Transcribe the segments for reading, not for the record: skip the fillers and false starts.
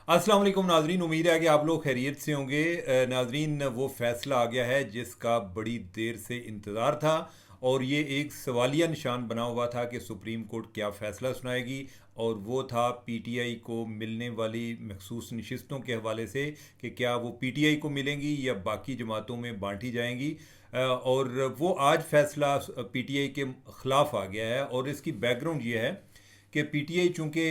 अस्सलाम वालेकुम नाजरीन, उम्मीद है कि आप लोग खैरियत से होंगे। नाजरीन, वो फ़ैसला आ गया है जिसका बड़ी देर से इंतज़ार था और ये एक सवालिया निशान बना हुआ था कि सुप्रीम कोर्ट क्या फ़ैसला सुनाएगी। और वो था पीटीआई को मिलने वाली मखसूस नशिस्तों के हवाले से कि क्या वो पीटीआई को मिलेंगी या बाकी जमातों में बांटी जाएंगी। और वो आज फ़ैसला पीटीआई के ख़िलाफ़ आ गया है और इसकी बैकग्राउंड ये है कि पीटीआई चूँकि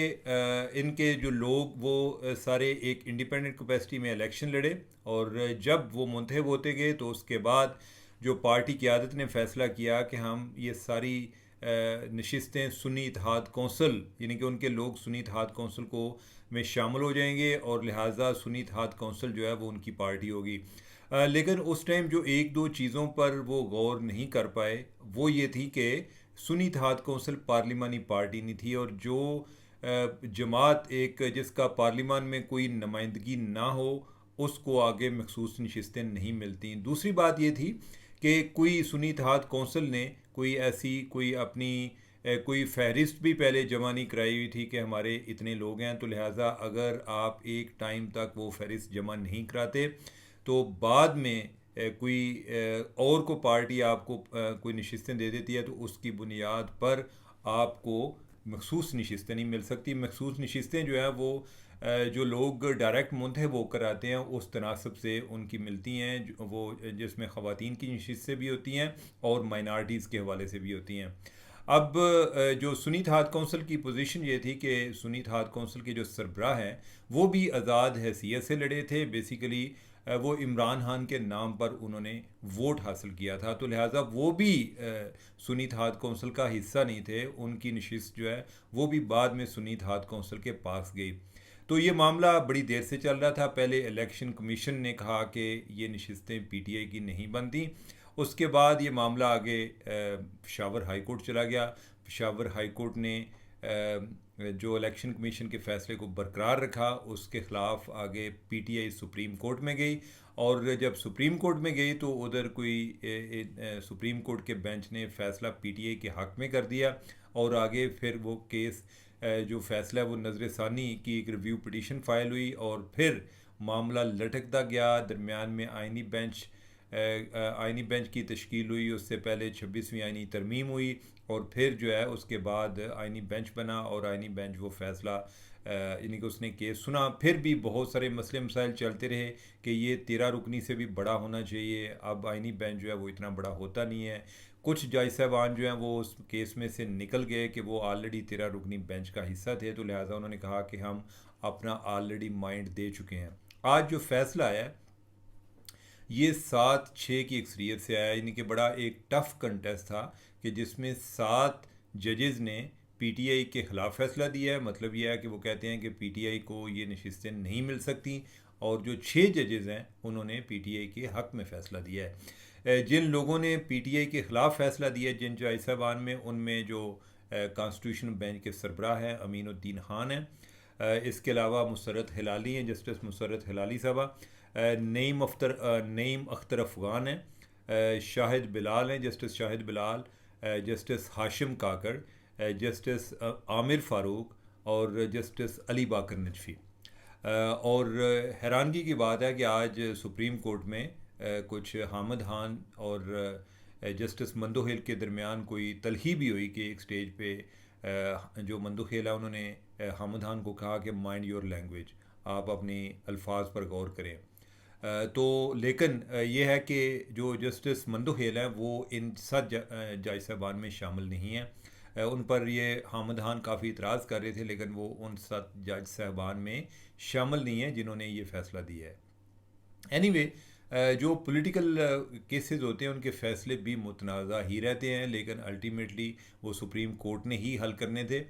इनके जो लोग वो सारे एक इंडिपेंडेंट कैपेसिटी में इलेक्शन लड़े और जब वो मुंतखब होते गए तो उसके बाद जो पार्टी क़यादत ने फ़ैसला किया कि हम ये सारी नशिस्तें सुन्नी इत्तेहाद कौंसिल यानी कि उनके लोग सुन्नी इत्तेहाद कौंसिल को में शामिल हो जाएंगे और लिहाजा सुन्नी इत्तेहाद कौंसिल जो है वो उनकी पार्टी होगी। लेकिन उस टाइम जो एक दो चीज़ों पर वो गौर नहीं कर पाए वो ये थी कि सुन्नी इत्तेहाद कौंसिल पार्लिमानी पार्टी नहीं थी और जो जमात एक जिसका पार्लिमान में कोई नुमाइंदगी ना हो उसको आगे मखसूस नशिस्तें नहीं मिलती। दूसरी बात ये थी कि कोई सुन्नी इत्तेहाद कौंसिल ने कोई ऐसी कोई अपनी कोई फहरिस्त भी पहले जमा नहीं कराई हुई थी कि हमारे इतने लोग हैं, तो लिहाजा अगर आप एक टाइम तक वो फहरिस्त जमा नहीं कराते तो बाद में और को पार्टी आपको कोई नशिस्तें दे देती है तो उसकी बुनियाद पर आपको मखसूस नशिस्तें नहीं मिल सकती। मखसूस नशिस्तें जो है वो जो लोग डायरेक्ट मुंतखब होकर आते हैं उस तनासब से उनकी मिलती हैं, वो जिसमें ख़वातीन की नशिस्तें भी होती हैं और माइनॉरिटीज़ के हवाले से भी होती हैं। अब जो सुन्नी इत्तेहाद कौंसिल की पोजीशन ये थी कि सुन्नी इत्तेहाद कौंसिल के जो सरबराह हैं वो भी आज़ाद हैसियत से लड़े थे। बेसिकली वो इमरान खान के नाम पर उन्होंने वोट हासिल किया था, तो लिहाजा वो भी सुन्नी इत्तेहाद कौंसिल का हिस्सा नहीं थे। उनकी नशिस्त जो है वो भी बाद में सुन्नी इत्तेहाद कौंसिल के पास गई। तो ये मामला बड़ी देर से चल रहा था। पहले इलेक्शन कमीशन ने कहा कि ये नशिस्तें पीटीआई की नहीं बनती। उसके बाद ये मामला आगे पेशावर हाई कोर्ट चला गया। पेशावर हाई कोर्ट ने जो इलेक्शन कमीशन के फ़ैसले को बरकरार रखा, उसके ख़िलाफ़ आगे पीटीआई सुप्रीम कोर्ट में गई और जब सुप्रीम कोर्ट में गई तो उधर सुप्रीम कोर्ट के बेंच ने फ़ैसला पीटीआई के हक़ में कर दिया और आगे फिर वो केस जो फ़ैसला है वो नज़र सानी की एक रिव्यू पिटीशन फ़ाइल हुई और फिर मामला लटकता गया। दरमियान में आइनी बेंच की तश्कील हुई, उससे पहले 26वीं आइनी तरमीम हुई और फिर जो है उसके बाद आइनी बेंच बना और आइनी बेंच वो फ़ैसला यानी कि उसने केस सुना। फिर भी बहुत सारे मसले मसाइल चलते रहे कि ये 13 रुकनी से भी बड़ा होना चाहिए। अब आइनी बेंच जो है वो इतना बड़ा होता नहीं है। कुछ जज साहबान जो हैं वो उस केस में से निकल गए कि वो ऑलरेडी 13 रुकनी बेंच का हिस्सा थे, तो लिहाजा उन्होंने कहा कि हम अपना ऑलरेडी माइंड दे चुके हैं। आज जो फ़ैसला है ये 7-6 की अक्सरियत से आया, यानी कि बड़ा एक टफ़ कंटेस्ट था कि जिसमें 7 जजेज़ ने पीटीआई के ख़िलाफ़ फ़ैसला दिया है। मतलब यह है कि वो कहते हैं कि पीटीआई को ये नशिस्तें नहीं मिल सकती और जो 6 जजेज़ हैं उन्होंने पीटीआई के हक़ में फ़ैसला दिया है। जिन लोगों ने पीटीआई के ख़िलाफ़ फ़ैसला दिया है, जिन जज साहबान में, उनमें जो कॉन्स्टिट्यूशन बेंच के सरबराह हैं अमीनुद्दीन ख़ान हैं, इसके अलावा मुसर्रत हिलाली हैं, जस्टिस मुसर्रत हिलाली साहबा, नईम अख्तर अफ़गान हैं, शाहिद बिलाल हैं, जस्टिस शाहिद बिलाल, जस्टिस हाशिम काकड़, जस्टिस आमिर फ़ारूक और जस्टिस अली बाकर नजफ़ी। और हैरानगी की बात है कि आज सुप्रीम कोर्ट में कुछ हामिद खान और जस्टिस मंदोहिल के दरमियान कोई तलही भी हुई कि एक स्टेज पे जो मंदोहिल है उन्होंने हामिद खान को कहा कि माइंड योर लैंग्वेज, आप अपनी अल्फाज पर गौर करें। तो लेकिन ये है कि जो जस्टिस मंदोहिल हैं वो इन सब जज साहबान में शामिल नहीं हैं। उन पर ये हामिद खान काफ़ी इतराज़ कर रहे थे लेकिन वो उन 7 जज साहबान में शामिल नहीं है जिन्होंने ये फ़ैसला दिया है। एनीवे जो पॉलिटिकल केसेस होते हैं उनके फ़ैसले भी मुतनाज़ा ही रहते हैं, लेकिन अल्टीमेटली वो सुप्रीम कोर्ट ने ही हल करने थे।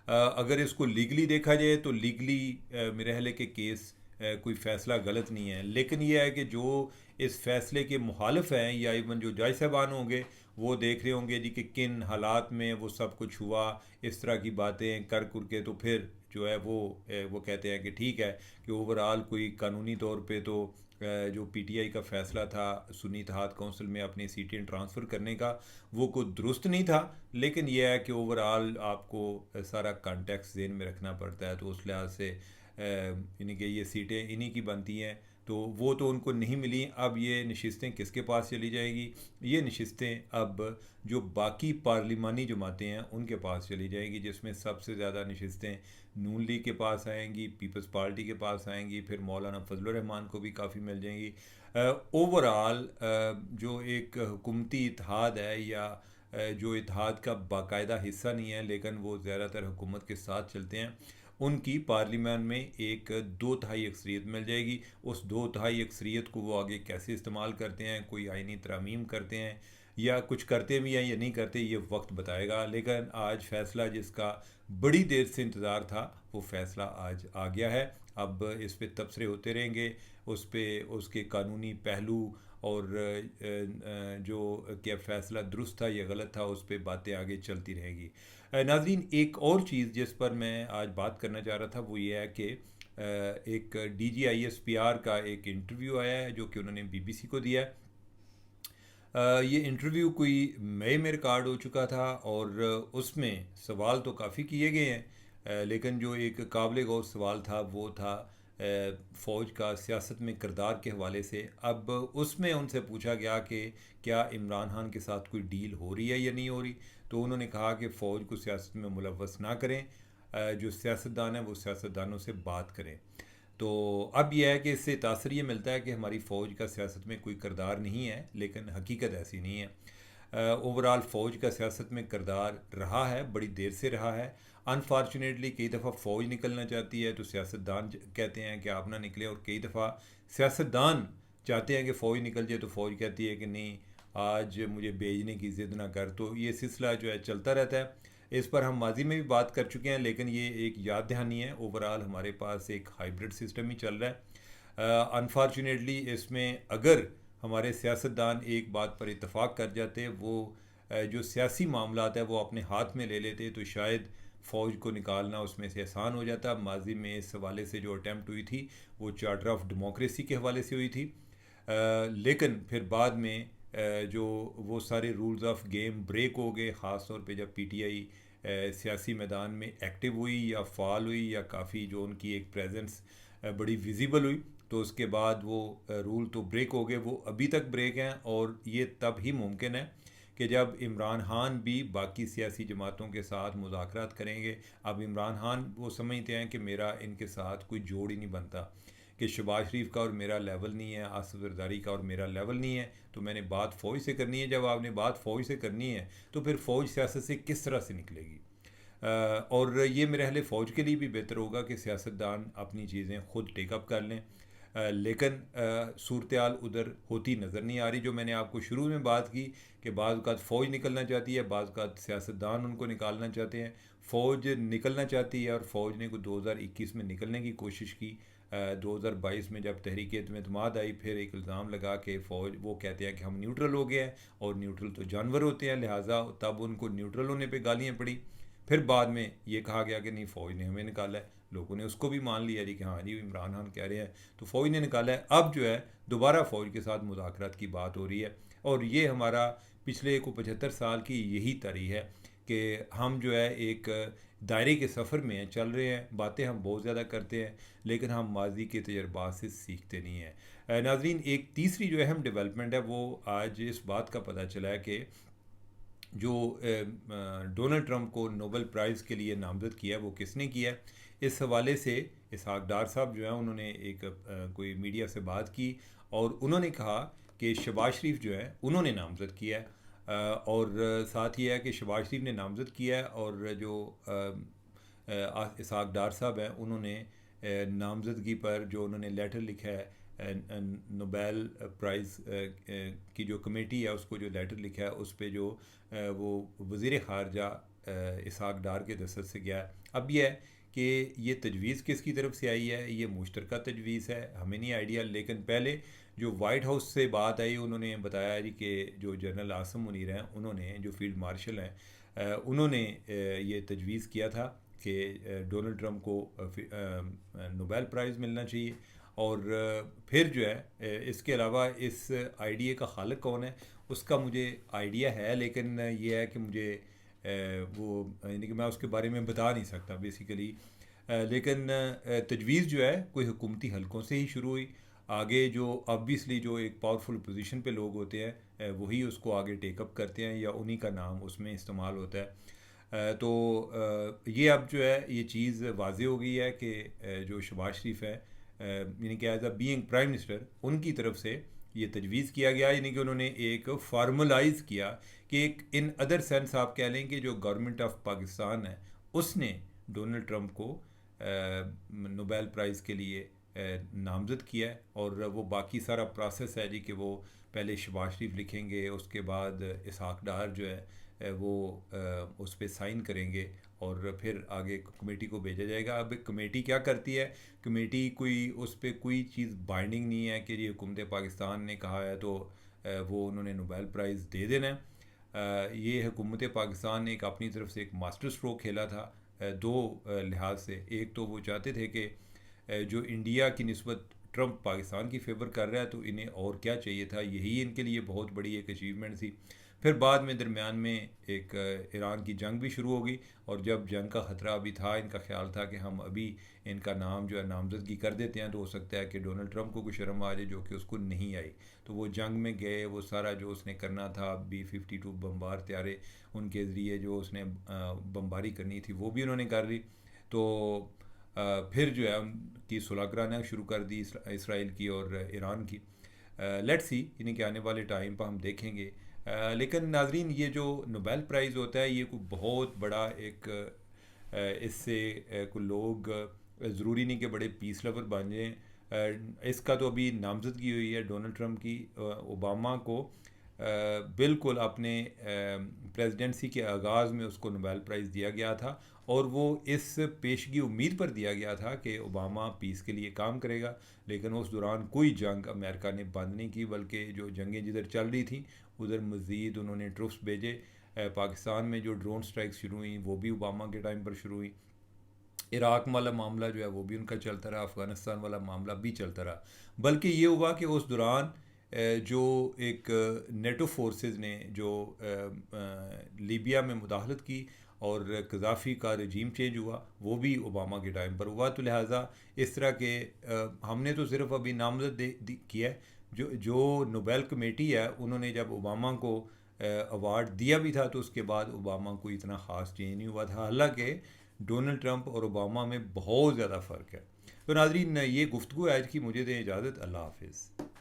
अगर इसको लीगली देखा जाए तो लीगली मेरे ख्याल है कि केस कोई फ़ैसला गलत नहीं है, लेकिन यह है कि जो इस फ़ैसले के मुखालिफ हैं या इवन जो जज साहबान होंगे वो देख रहे होंगे जी कि किन हालात में वो सब कुछ हुआ, इस तरह की बातें कर के तो फिर जो है वो कहते हैं कि ठीक है कि ओवरऑल कोई कानूनी तौर पे तो जो पीटीआई का फ़ैसला था सुन्नी इत्तेहाद कौंसिल में अपनी सीटें ट्रांसफ़र करने का वो कोई दुरुस्त नहीं था। लेकिन यह है कि ओवरऑल आपको सारा कॉन्टेक्स्ट ज़हन में रखना पड़ता है, तो उस लिहाज से यानी कि ये सीटें इन्हीं की बनती हैं, तो वो तो उनको नहीं मिली। अब ये नशिस्तें किसके पास चली जाएगी? ये नशिस्तें अब जो बाकी पार्लिमानी जमातें हैं उनके पास चली जाएंगी, जिसमें सबसे ज़्यादा नशिस्तें नून लीग के पास आएंगी, पीपल्स पार्टी के पास आएंगी, फिर मौलाना फजल रहमान को भी काफ़ी मिल जाएंगी। ओवरऑल जो एक हुकूमती इत्तेहाद है, या जो इत्तेहाद का बाकायदा हिस्सा नहीं है लेकिन वो ज़्यादातर हुकूमत के साथ चलते हैं, उनकी पार्लियामेंट में एक 2/3 अक्सरियत मिल जाएगी। उस 2/3 अक्सरियत को वो आगे कैसे इस्तेमाल करते हैं, कोई आइनी तरमीम करते हैं या कुछ करते भी हैं या नहीं करते, ये वक्त बताएगा। लेकिन आज फ़ैसला जिसका बड़ी देर से इंतज़ार था, वो फ़ैसला आज आ गया है। अब इस पे तबसरे होते रहेंगे, उस पे उसके कानूनी पहलू और जो क्या फ़ैसला दुरुस्त था या गलत था, उस पे बातें आगे चलती रहेंगी। नाज़रीन, एक और चीज़ जिस पर मैं आज बात करना चाह रहा था वो ये है कि एक DGISPR का एक इंटरव्यू आया है जो कि उन्होंने BBC को दिया है। ये इंटरव्यू कोई मई में रिकॉर्ड हो चुका था और उसमें सवाल तो काफ़ी किए गए हैं, लेकिन जो एक काबिल गौर सवाल था वो था फ़ौज का सियासत में किरदार के हवाले से। अब उसमें उनसे पूछा गया कि क्या इमरान खान के साथ कोई डील हो रही है या नहीं हो रही, तो उन्होंने कहा कि फ़ौज को सियासत में मुलव्वस ना करें, जो सियासतदान हैं वो सियासतदानों से बात करें। तो अब यह है कि इससे तासर ये मिलता है कि हमारी फ़ौज का सियासत में कोई किरदार नहीं है, लेकिन हकीकत ऐसी नहीं है। ओवरऑल फ़ौज का सियासत में किरदार रहा है, बड़ी देर से रहा है। अनफॉर्चुनेटली कई दफ़ा फ़ौज निकलना चाहती है तो सियासतदान कहते हैं कि आप ना निकले, और कई दफ़ा सियासतदान चाहते हैं कि फ़ौज निकल जाए तो फ़ौज कहती है कि नहीं, आज मुझे भेजने की ज़िद ना कर। तो ये सिलसिला जो है चलता रहता है। इस पर हम माजी में भी बात कर चुके हैं, लेकिन ये एक याद दहानी है। ओवरऑल हमारे पास एक हाइब्रिड सिस्टम ही चल रहा है। अनफॉर्चुनेटली इसमें अगर हमारे सियासतदान एक बात पर इतफ़ाक़ कर जाते, वो जो सियासी मामलात है वो अपने हाथ में ले लेते, तो शायद फ़ौज को निकालना उसमें से आसान हो जाता। माजी में इस हवाले से जो अटैम्प्ट हुई थी वो चार्टर ऑफ डेमोक्रेसी के हवाले से हुई थी, लेकिन फिर बाद में जो वो सारे रूल्स ऑफ गेम ब्रेक हो गए, ख़ास तौर पे जब PTI सियासी मैदान में एक्टिव हुई या फ़ाल हुई या काफ़ी जो उनकी एक प्रेजेंस बड़ी विजिबल हुई, तो उसके बाद वो रूल तो ब्रेक हो गए, वो अभी तक ब्रेक हैं। और ये तब ही मुमकिन है कि जब इमरान खान भी बाकी सियासी जमातों के साथ मुज़ाकरात करेंगे। अब इमरान खान वो समझते हैं कि मेरा इनके साथ कोई जोड़ ही नहीं बनता, कि शहबाज शरीफ का और मेरा लेवल नहीं है, आसिफ जरदारी का और मेरा लेवल नहीं है, तो मैंने बात फ़ौज से करनी है। जब आपने बात फ़ौज से करनी है तो फिर फ़ौज सियासत से किस तरह से निकलेगी? और ये मेरे अहले फ़ौज के लिए भी बेहतर होगा कि सियासतदान अपनी चीज़ें ख़ुद टेकअप कर लें। लेकिन सूरत हाल उधर होती नज़र नहीं आ रही। जो मैंने आपको शुरू में बात की कि बाज़ औक़ात फ़ौज निकलना चाहती है, बाज़ औक़ात सियासतदान उनको निकालना चाहते हैं। फ़ौज निकलना चाहती है और फ़ौज ने को 2021 में निकलने की कोशिश की। 2022 में जब तहरीक एतमाद आई, फिर एक इल्ज़ाम लगा कि फ़ौज, वो कहते हैं कि हम न्यूट्रल हो गए हैं, और न्यूट्रल तो जानवर होते हैं, लिहाजा तब उनको न्यूट्रल होने पे गालियाँ पड़ी। फिर बाद में ये कहा गया कि नहीं, फ़ौज ने हमें निकाला है। लोगों ने उसको भी मान लिया जी कि हाँ जी, इमरान खान कह रहे हैं तो फ़ौज ने निकाला है। अब जो है दोबारा फ़ौज के साथ मुज़ाकरात की बात हो रही है, और ये हमारा पिछले को 75 साल की यही तारीख़ है कि हम जो है एक दायरे के सफ़र में चल रहे हैं। बातें हम बहुत ज़्यादा करते हैं, लेकिन हम माजी के तजर्बात से सीखते नहीं हैं। नाज़रीन, एक तीसरी जो अहम डेवलपमेंट है वो आज इस बात का पता चला है कि जो डोनाल्ड ट्रंप को नोबेल प्राइज़ के लिए नामज़द किया है वो किसने किया है। इस हवाले से इसहाक डार साहब जो है उन्होंने एक कोई मीडिया से बात की, और उन्होंने कहा कि शहबाज शरीफ जो है उन्होंने नामज़द किया है। और साथ ये है कि शहबाज शरीफ ने नामज़द किया है, और जो इसहाक डार साहब हैं उन्होंने नामज़दगी पर जो उन्होंने लेटर लिखा है, नोबेल प्राइज़ की जो कमेटी है उसको जो लेटर लिखा है, उस पे जो वो वज़ीर ख़ारजा इसहाक डार के दस्तखत से गया है। अब यह है कि ये तजवीज़ किसकी तरफ से आई है, ये मुश्तरका तजवीज़ है, हमें नहीं आइडिया। लेकिन पहले जो वाइट हाउस से बात आई, उन्होंने बताया जी कि जो जनरल आसिम मुनीर हैं, उन्होंने जो फील्ड मार्शल हैं, उन्होंने ये तजवीज़ किया था कि डोनाल्ड ट्रंप को नोबेल प्राइज़ मिलना चाहिए। और फिर जो है इसके अलावा इस आइडिया का खालिक कौन है उसका मुझे आइडिया है, लेकिन ये है कि मुझे वो यानी कि मैं उसके बारे में बता नहीं सकता बेसिकली। लेकिन तजवीज़ जो है कोई हुकूमती हलकों से ही शुरू हुई। आगे जो ऑब्वियसली जो एक पावरफुल पोजीशन पे लोग होते हैं वही उसको आगे टेकअप करते हैं या उन्हीं का नाम उसमें इस्तेमाल होता है। तो ये अब जो है ये चीज़ वाज़े हो गई है कि जो शहबाज शरीफ है यानी कि as a being prime minister उनकी तरफ से ये तजवीज़ किया गया, यानी कि उन्होंने एक फार्मलाइज किया कि एक इन अदर सेंस आप कह लें कि जो गवर्नमेंट ऑफ पाकिस्तान है उसने डोनाल्ड ट्रंप को नोबेल प्राइज़ के लिए नामज़द किया है। और वो बाकी सारा प्रोसेस है जी कि वो पहले शहबाज शरीफ लिखेंगे, उसके बाद इसहाक डार जो है वो उस पर साइन करेंगे और फिर आगे कमेटी को भेजा जाएगा। अब कमेटी क्या करती है, कमेटी कोई उस पर कोई चीज़ बाइंडिंग नहीं है कि ये हुकूमत पाकिस्तान ने कहा है तो वो उन्होंने नोबेल प्राइज़ दे देना है। ये हुकूमत पाकिस्तान ने एक अपनी तरफ से एक मास्टर स्ट्रोक खेला था दो लिहाज से। एक तो वो चाहते थे कि जो इंडिया की निस्बत ट्रंप पाकिस्तान की फेवर कर रहा है तो इन्हें और क्या चाहिए था, यही इनके लिए बहुत बड़ी एक अचीवमेंट थी। फिर बाद में दरमियान में एक ईरान की जंग भी शुरू हो गई और जब जंग का ख़तरा अभी था, इनका ख्याल था कि हम अभी इनका नाम जो है नामजदगी कर देते हैं तो हो सकता है कि डोनाल्ड ट्रंप को कुछ शर्म आ जाए, जो कि उसको नहीं आई। तो वो जंग में गए, वो सारा जो उसने करना था B-52 बम्बार त्यारे उनके ज़रिए जो उसने बमबारी करनी थी वो भी उन्होंने कर ली। तो फिर जो है उनकी सुलह कराना शुरू कर दी इसराइल की और ईरान की। लेट्स सी यानी कि आने वाले टाइम पर हम देखेंगे। लेकिन नाजरीन ये जो नोबेल प्राइज़ होता है ये कोई बहुत बड़ा एक इससे कोई लोग ज़रूरी नहीं कि बड़े पीस लवर बन जाएं। इसका तो अभी नामजदगी हुई है डोनाल्ड ट्रंप की। ओबामा को बिल्कुल अपने प्रेसिडेंसी के आगाज़ में उसको नोबेल प्राइज़ दिया गया था और वो इस पेशगी उम्मीद पर दिया गया था कि ओबामा पीस के लिए काम करेगा। लेकिन उस दौरान कोई जंग अमेरिका ने बंद नहीं की, बल्कि जो जंगें जिधर चल रही थी उधर मज़ीद उन्होंने ट्रुप्स भेजे। पाकिस्तान में जो ड्रोन स्ट्राइक्स शुरू हुई वो भी ओबामा के टाइम पर शुरू हुई। इराक वाला मामला जो है वो भी उनका चलता रहा, अफ़गानिस्तान वाला मामला भी चलता रहा। बल्कि ये हुआ कि उस दौरान जो एक नेटो फोर्सेस ने जो लीबिया में मुदाखलत की और कज़ाफ़ी का रजीम चेंज हुआ वो भी ओबामा के टाइम पर हुआ। तो लिहाजा इस तरह के हमने तो सिर्फ अभी नामज़द किया है। जो नोबेल कमेटी है उन्होंने जब ओबामा को अवार्ड दिया भी था तो उसके बाद ओबामा को इतना ख़ास चेंज नहीं हुआ था, हालांकि डोनाल्ड ट्रंप और ओबामा में बहुत ज़्यादा फ़र्क है। तो नाज़रीन ये गुफ्तगू आज की मुझे दें इजाज़त। अल्लाह हाफिज़।